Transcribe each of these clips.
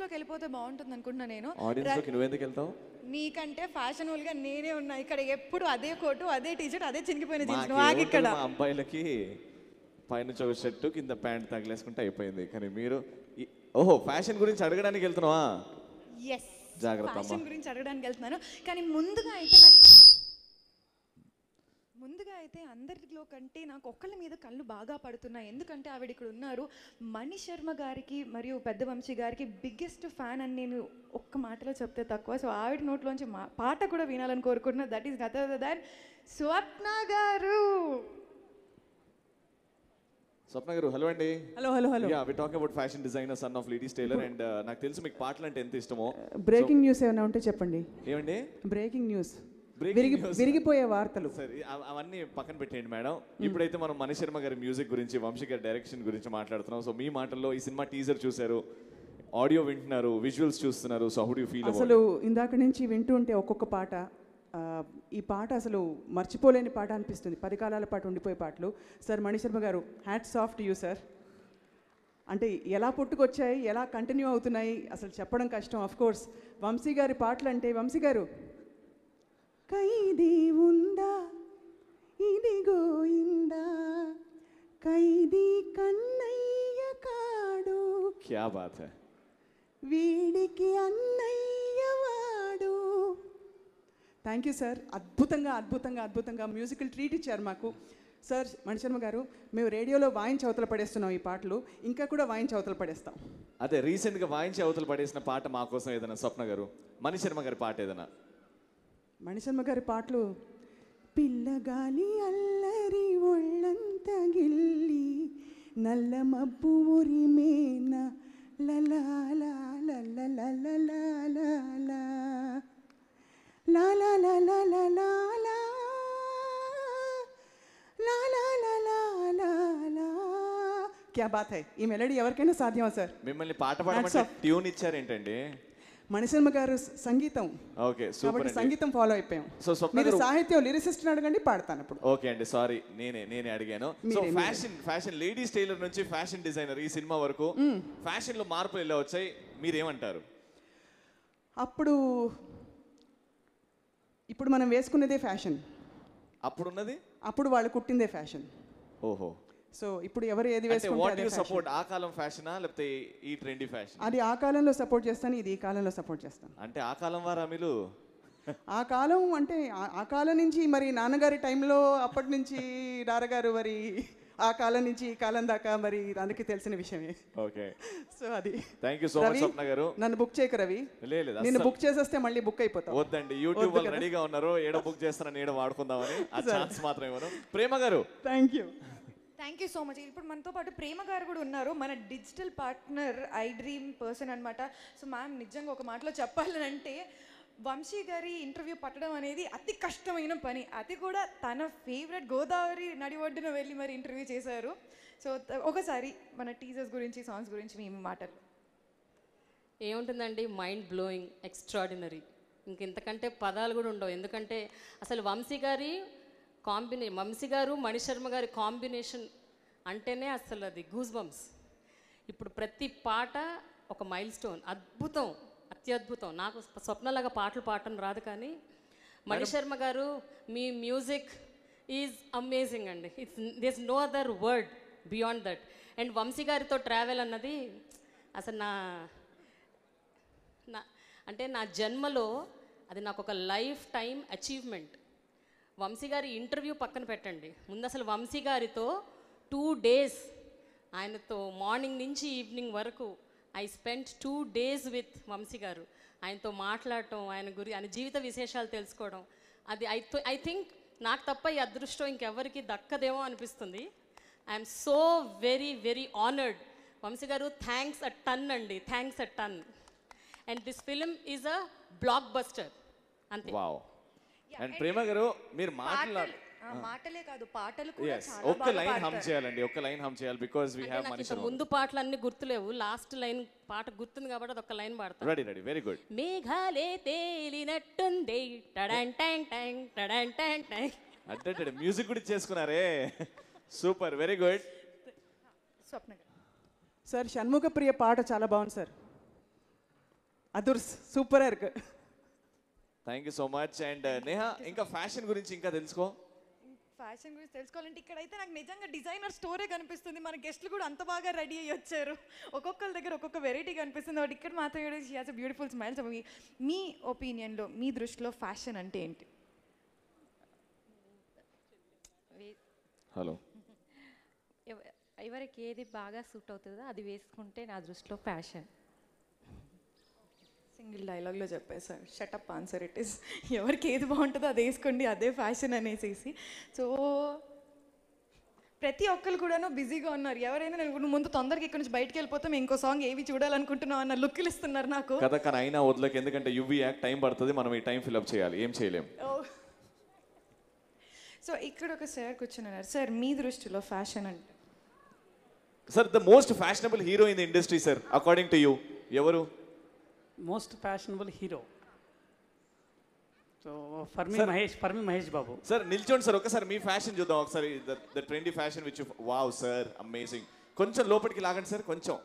లోకి వెళ్ళిపోతే బాగుంటుంది అనుకుంటున్నా నేను. ఆడియన్స్ లోకి నువ్వు ఎందుకు వెళ్తావు? నీకంటే ఫ్యాషనబుల్ గా నేనే ఉన్నా ఇక్కడ. ఎప్పుడు అదే కోటు, అదే టీషర్ట్, అదే చినిగిపోయిన జీన్స్. నువ్వు ఆగి ఇక్కడ. మా అబ్బాయిలకి పైనుంచి ఒక షర్ట్ కింద ప్యాంట్ తగిలేసుకుంటే అయిపోయింది. కానీ మీరు ఓహో ఫ్యాషన్ గురించి అడగడానికి వెళ్తున్నావా? ఎస్, జాగ్రత్త, ఫ్యాషన్ గురించి అడగడానికి వెళ్తున్నాను. కానీ ముందుగా అయితే అందరిలో కంటే నాకు ఒక్కళ్ళ మీద కళ్ళు బాగా పడుతున్నాయి. ఎందుకంటే ఆవిడ ఇక్కడ ఉన్నారు. మణి శర్మ గారికి మరియు పెద్ద వంశీ గారికి బిగ్గెస్ట్ ఫ్యాన్ అని నేను ఒక్క మాటలో చెప్తే తక్కువ. సో ఆవిడ నోట్లోంచి పాట కూడా వినాలని కోరుకుంటున్నా. దట్ ఈస్ నథర్ దాన్ స్వప్న గారు. స్వప్న గారు, హలో అండి. Hello hello hello. Yeah, we talking about fashion designer, son of ladies tailor. And నాకు తెలుసు మీకు పాటలు అంటే ఎంత ఇష్టమో. బ్రేకింగ్ న్యూస్ ఏమైనా ఉంటే చెప్పండి. ఏమండి? బ్రేకింగ్ న్యూస్, విరిగిపోయే వార్తలు. సరే, అవన్నీ పక్కన పెట్టేయండి మేడం. ఇప్పుడైతే మనం మణి శర్మ గారి మ్యూజిక్ గురించి, వంశీ గారి డైరెక్షన్ గురించి మాట్లాడుతున్నాం. సో మీ మాటల్లో ఈ సినిమా టీజర్ చూశారు, ఆడియో వింటున్నారు, విజువల్స్ చూస్తున్నారు. So how do you feel? అసలు ఇందాక నుంచి వింటూ ఉంటే ఒక్కొక్క పాట, ఈ పాట అసలు మర్చిపోలేని పాట అనిపిస్తుంది. 10 కాలాల పాటు ఉండిపోయే పాటలు. సార్ మణి శర్మ గారు, hats off to you sir. అంటే ఎలా పుట్టుకొచ్చాయి, ఎలా కంటిన్యూ అవుతున్నాయి అసలు చెప్పడం కష్టం. ఆఫ్ కోర్స్ వంశీ గారి పాటలు అంటే, వంశీ గారు ఖైదీ ఉందా ఇదిగో ఇందా, ఖైదీ కన్నయ్య కాడు, క్యా బాత్ హై, వీడికి అన్నయ్య వాడు. Thank you sir. అద్భుతంగా అద్భుతంగా అద్భుతంగా మ్యూజికల్ ట్రీట్ ఇచ్చారు మాకు. సార్ మణిశర్మ గారు, మేము రేడియోలో వాయించి అవతల పడేస్తున్నాం ఈ పాటలు, ఇంకా కూడా వాయించి అవతల పడేస్తాం. అదే రీసెంట్గా వాయించి అవతల పడేసిన పాట మా కోసం ఏదైనా, స్వప్న గారు మణి శర్మ గారి పాట ఏదైనా? మణిశర్మ గారి పాటలు, పిల్లగాలి అల్లరి ఒళ్ళంత గిల్లి నల్ల మబ్బు ఉరిమేన లలా లా లా లా లా లా లా లా లా లా లా లా లా లా లా లా లా లా లా లా. క్యా బాత్ హై. ఈ మెలడీ ఎవరికైనా సాధ్యమా సార్? మిమ్మల్ని పాట పాడమంటే ట్యూన్ ఇచ్చారేంటండి? మణిశర్మ గారు సంగీతం, ఓకే సూపర్, సంగీతం ఫాలో అయిపోయాం. సో మీరు సాహిత్యం లిరిసిస్ట్ అడగండి, పాడతాను ఇప్పుడు. ఓకే అండి, సారీ నేనే అడిగాను. సో ఫ్యాషన్ లేడీస్ టైలర్ నుంచి ఫ్యాషన్ డిజైనర్ ఈ సినిమా వరకు ఫ్యాషన్ లో మార్పులు ఎలా వచ్చాయి, మీరేమంటారు? ఇప్పుడు మనం వేసుకునేదే ఫ్యాషన్, అప్పుడు వాళ్ళు కుట్టిందే ఫ్యాషన్. ఓహో. సో ఇప్పుడు ఎవరు ఏది వేసుకుంటే సపోర్ట్ ఆ కాలం ఫ్యాషనా లేకపోతే ఈ ట్రెండీ ఫ్యాషన్? అది ఆ కాలంలో సపోర్ట్ చేస్తాను, ఇది ఈ కాలంలో సపోర్ట్ చేస్తాను. అంటే ఆ కాలం వారా మీరు? ఆ కాలం అంటే ఆ కాలం నుంచి మరి నాన్నగారి టైంలో, అప్పటి నుంచి నాన్నగారు, మరి ఆ కాలం నుంచి ఈ కాలం దాకా మరి అందరికీ తెలిసిన విషయమే. ఓకే, సో అది. థ్యాంక్ యూ సో మచ్ స్వప్న గారు. నన్ను బుక్ చేయకు రవి. నేను బుక్ చేసేస్తే మళ్ళీ బుక్ అయిపోతావు. వద్దండి, యూట్యూబ్ వాళ్ళు రెడీగా ఉన్నారు, ఏడో బుక్ చేస్తానని ఏడో వాడుకుందామని. ఆ ఛాన్స్ మాత్రం ఇవ్వను. ప్రేమ గారు, థ్యాంక్ యూ సో మచ్. ఇప్పుడు మనతో పాటు ప్రేమ గారు కూడా ఉన్నారు, మన digital partner, I dream person అనమాట. సో మ్యామ్, నిజంగా ఒక మాటలో చెప్పాలంటే వంశీ గారి ఇంటర్వ్యూ పట్టడం అనేది అతి కష్టమైన పని. అది కూడా తన ఫేవరెట్ గోదావరి నడి ఒడ్డున వెళ్ళి మరి ఇంటర్వ్యూ చేశారు. సో ఒకసారి మన టీజర్స్ గురించి, సాంగ్స్ గురించి మీ మాటలు. ఏముంటుందండి, మైండ్ బ్లోయింగ్, ఎక్స్ట్రాడినరీ. ఇంతకంటే పదాలు కూడా ఉండవు. ఎందుకంటే అసలు వంశీ గారు మణి శర్మ గారి కాంబినేషన్ అంటేనే అసలు అది గూస్ బంప్స్. ఇప్పుడు ప్రతి పాట ఒక మైల్ స్టోన్, అద్భుతం, అత్యద్భుతం. నాకు స్వప్నలాగా పాటలు పాడటం రాదు, కానీ మణి శర్మ గారు మీ మ్యూజిక్ ఈజ్ అమేజింగ్ అండి. This no other word beyond that. And Vamsi గారితో ట్రావెల్ అన్నది అసలు నా జన్మలో అది నాకు ఒక లైఫ్ టైం అచీవ్మెంట్. వంశీ గారి ఇంటర్వ్యూ పక్కన పెట్టండి, ముందు అసలు వంశీ గారితో 2 days, ఆయనతో మార్నింగ్ నుంచి ఈవినింగ్ వరకు I spend 2 days with Vamsi గారు. ఆయనతో మాట్లాడటం, ఆయన జీవిత విశేషాలు తెలుసుకోవడం, అది ఐ థింక్ నాకు తప్ప ఈ అదృష్టం ఇంకెవరికి దక్కదేమో అనిపిస్తుంది. I'm so very very honoured. Vamsi గారు, థ్యాంక్స్ అ టన్ అండి, thanks a ton. And this film is a blockbuster అంతే. అండ్ ప్రేమ గారు, మీరు మాటలే కాదు, పాటలు కూడా ఒక్క లైన్ హమ్ చేయాలండి, ఒక్క లైన్ హమ్ చేయాలి. Because we have Mani Sharma. ముందు పాటలు అన్ని గుర్తులేవు, లాస్ట్ లైన్ పాట గుర్తుంది కాబట్టి అది ఒక లైన్ పాడతాను. Ready, very good. మేఘాలే తేలినట్టుంది టడన్ టంగ్ టంగ్ టడన్ టంగ్ టంగ్. అంటే మ్యూజిక్ కూడా చేసుకున్నారే, super, very good. Sir Shanmukha Priya పాట చాలా బాగుంది సార్. అదుర్స్ సూపరాக இருக்கு. Thank you so much. And Neha, ఇంకా ఫ్యాషన్ గురించి ఇంకా తెలుసుకో. ఫ్యాషన్ గురించి తెలుసుకోవాలంటే ఇక్కడైతే నాకు నిజంగా డిజైనర్ స్టోరే కనిపిస్తుంది. మన గెస్ట్లు కూడా అంత బాగా రెడీ అయ్యి వచ్చారు. ఒక్కొక్కరి దగ్గర ఒక్కొక్క వెరైటీ కనిపిస్తుంది. బట్ ఇక్కడ మాత్రం she has a beautiful smile. So మీ ఒపీనియన్లో, మీ దృష్టిలో ఫ్యాషన్ అంటే ఏంటి? హలో, ఎవరికి ఏది బాగా సూట్ అవుతుందో అది వేసుకుంటే నా దృష్టిలో ఫ్యాషన్. సింగిల్ డైలాగ్లో చెప్పేశారు, షటప్ ఆన్సర్ ఇట్ ఈస్. ఎవరికి ఏది బాగుంటుందో అది వేసుకోండి, అదే ఫ్యాషన్ అనేసి. సో ప్రతి ఒక్కరు కూడాను బిజీగా ఉన్నారు. ఎవరైనా నేను ముందు తొందరగా ఇక్కడ నుంచి బయటకు వెళ్ళిపోతే మేము ఇంకో సాంగ్ ఏవి చూడాలనుకుంటున్నాం అన్న లుక్లు ఇస్తున్నారు నాకు. కథ కానీ అయినా వదలకి, ఎందుకంటే యువి యాక్ట్ టైం పడుతుంది, మనం ఈ టైం ఫిల్అప్ చేయాలి, ఏం చేయలేం. సో ఇక్కడ ఒక సార్ కూర్చున్నారు. సార్ మీ దృష్టిలో ఫ్యాషన్ అంటే? Sir, the most fashionable hero in the industry sir, according to you ఎవరు? Most fashionable hero, so for మీ మహేష్ బాబు. సార్ నిల్చోండి సార్, ఒకసారి మీ ఫ్యాషన్ చూద్దాం ఒకసారి. The trendy fashion which wow sir, amazing. కొంచెం లోపలికి లాగండి సార్, కొంచెం.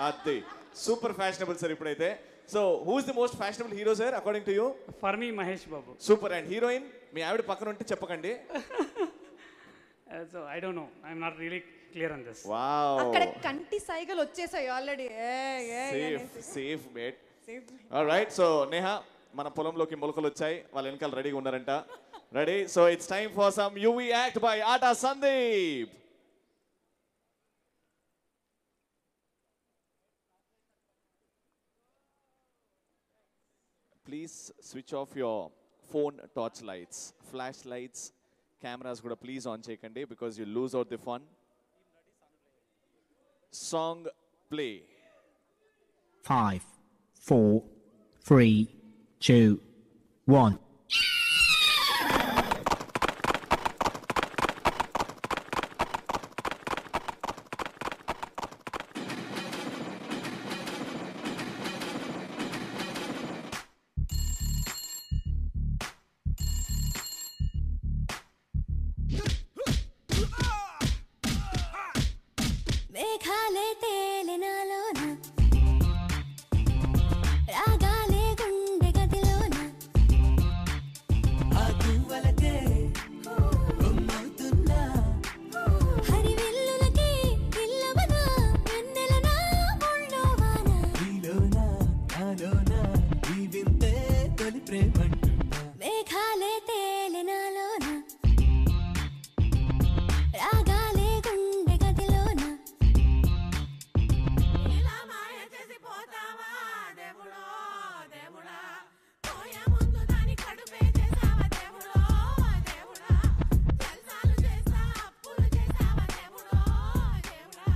అదే సూపర్ ఫ్యాషనబుల్ సార్ ఇప్పుడైతే. So who is the most fashionable hero sir according to you? For మీ Mahesh Babu. Super. And heroine మీ ఆవిడ పక్కన ఉంటే చెప్పకండి. So I don't know, I'm not really clear on this. Wow, అక్కడ కంటి సైగలు వచ్చేసాయి already. Safe mate. Alright, so Neha, మన పొలంలోకి మొలకలు వచ్చాయి, వాళ్ళ వెనకాల రెడీగా ఉన్నారంట. Ready? So it's time for some UV act by Aata Sandeep. Please switch off your phone torch lights, flashlights, cameras kuda please on cheyakandi because you lose out the fun. Song play. 5, 4, 3, 2, 1. మేఘాలే తేలినాలోన రాగాలే గుండె గదిలోన ఆకువలకే కొమ్మవుతున్నా హరివిల్లులకి పిల్లవన వెన్నెలనా ఒళ్ళోవాన నీలోన నాలోన ఈ వింతే తొలి ప్రేమంటున్నా మేఘాలే తేలినాలోన రాగాలే గుండె గదిలోన ఇలా మాయ చేసి పోతావా దేవుడో దేవుడా పోయే ముందు దాని కడుపే చేసావా దేవుడో దేవుడా జల్సాలు చేసా అప్పులు చేసావా దేవుడో దేవుడా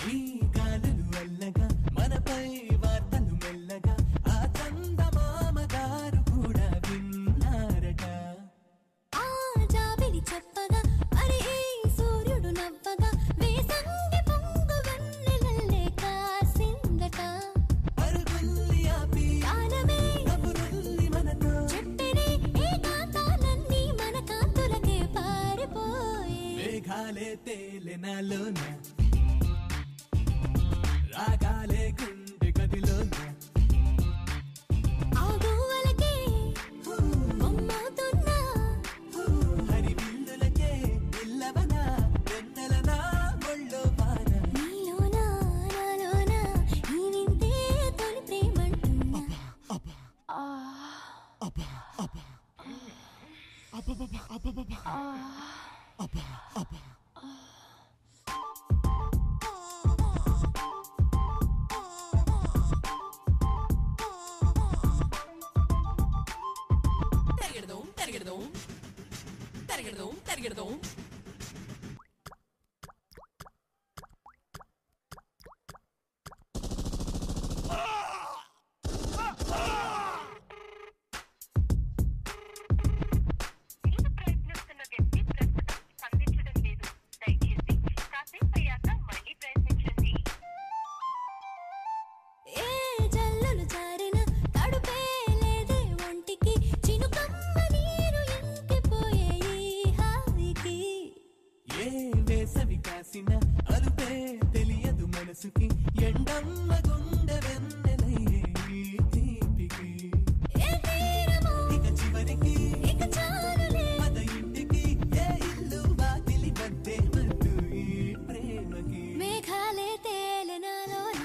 ఈ గాలులు అల్లగా మనపై వార్తలు మెల్లగా ఆ చందమామ గారు కూడా విన్నారట ఆ జాబిలి చెప్పగా అరే ఈ సూర్యుడు నవ్వగా వేసంగి పొంగు వెన్నెలల్లే కాసిందట పరుగుల్లి ఆపి కాలమే కబురుల్లి మనతో చెప్పినే ఈ కాంతాలన్నీ మన కాంతులకే పారిపోయే మేఘాలే తేలినాలోన రాగాలే గుండె గదిలోన ఆగువలకే కొమ్మవుతున్నా హరివిల్లులకే పిల్లవన వెన్నెలనా ఒళ్ళోవాన నీలోన నాలోన ఈ వింతే తొలి ప్రేమంటున్నా కలిసిన అరుపే తెలియదు మనసుకి ఎండమ్మ గుండె వెన్నెలయ్యే ఈ తీపికి ఇక చివరికి పద ఇంటికి ఏ ఇల్లు వాకిలి వద్దే వద్దు ఈ ప్రేమకి మేఘాలే తేలెనాలోన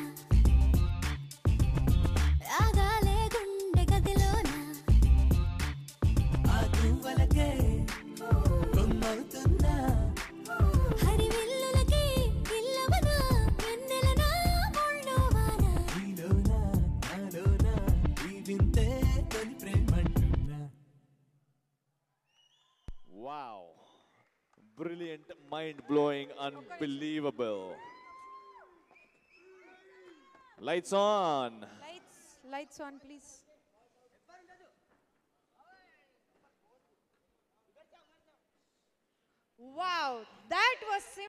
రాగాలే గుండె గదిలోన ఆ గువ్వలకే కొమ్మవుతున్నా హరివిల్లులకి ఇల్లవనా వెన్నెలనా ముళ్ళోవాన నీలోనా నాలోనా ఈ వింతే తొలి ప్రేమంటున్నా Wow. Brilliant, mind-blowing, unbelievable. Lights on. Lights on, please. Wow, that was